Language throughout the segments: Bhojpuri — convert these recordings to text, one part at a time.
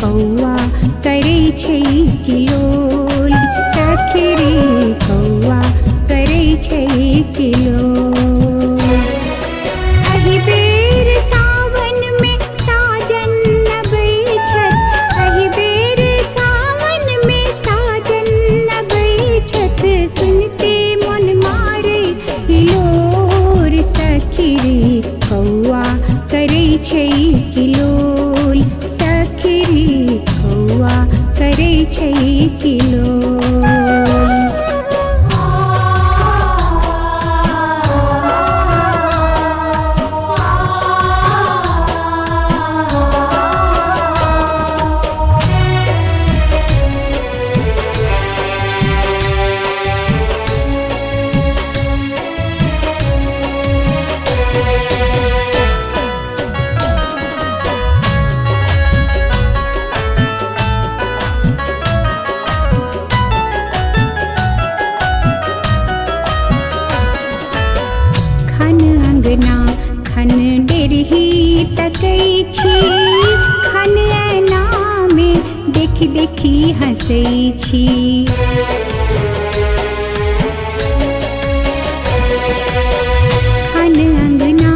कौआ करै छै किलोल, सखी रे कौआ करै छै किलोल। अहि बेर सावन में साजन नबै छथि, अहि बेर सावन में साजन नबै छथि, सुनते मन मारै हिलोर, सखी रे कौआ करै छै किलोल, सखी रे कौआ करै छै किलोल। खन डेरही तकै छी, खन ऐना में देखी देखी हँसै छी। खन अंगना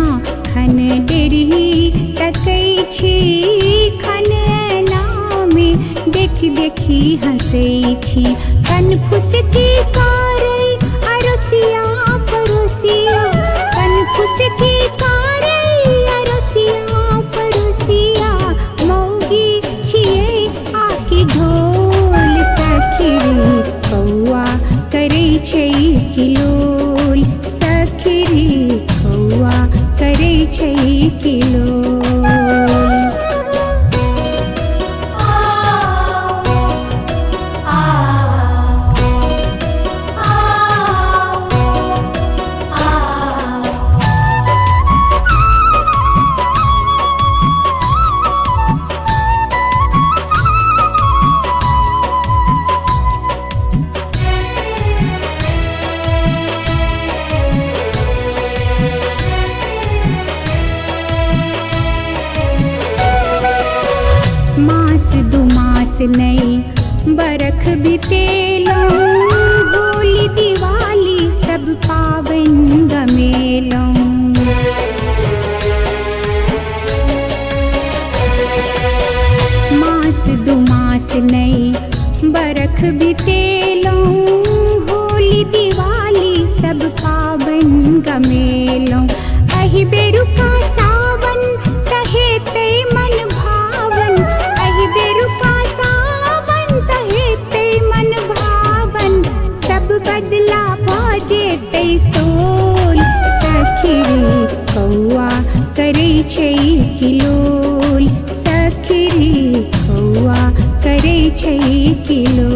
खन डेरही तकै छी, खन ऐना में देखी देखी हँसै छी। कन फुसकी करै अरोसिया पड़ोसिया, कन फुसकी करै अरोसिया पड़ोसिया, मौगी छियै आकि ढोल, सखी रे कौआ करै छै किलोल, सखी रे कौआ करै छै किलोल। मास दू मास नहीं बरख बितेलौं, होली दिवाली सब पावन गमेलौं। मास दू मास नहीं बरख बितेलौं, होली दिवाली सब पावन गमेलौं। अहि बेरुका सावन कहे ते मन भावन, अहि बेरुका सावन कहे ते मन भावन, सब बदला भऽ जेतै सोल, सखी रे कौआ करै छै किलोल, सखी रे कौआ करै छै किलोल।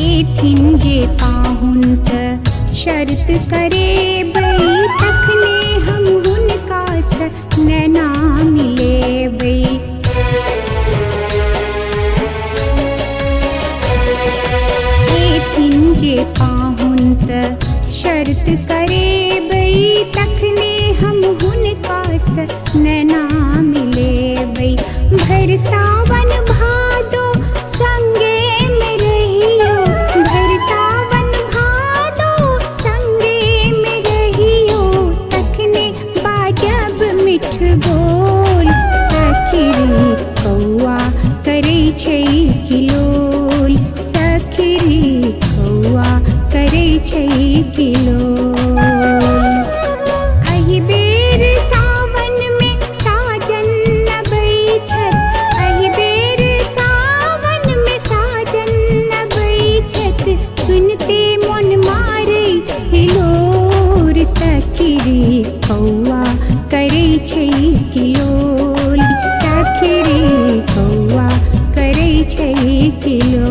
एथिन जे पाहुन त शर्त करेबै, तखने हम हुनका सँ नैना मिलेबै। एथिन जे पाहुन त शर्त करेबै, तखने हम हुनका सँ नैना मिलेबै। भरि सावन भादो संगे में रहियो, भरि सावन भादो संगे में रहियो, तखने बाजब मिठ बोल, सखी रे कौआ करै छै किलोल, सखी रे कौआ करै छै किलोल। अहि बेर सावन में साजन नबै छथि, अहि बेर सावन में साजन नबै छथि, सुनते मन मारै हिलोर, सखी रे कौआ करै छै किलोल, सखी रे कौआ करै छै किलोल।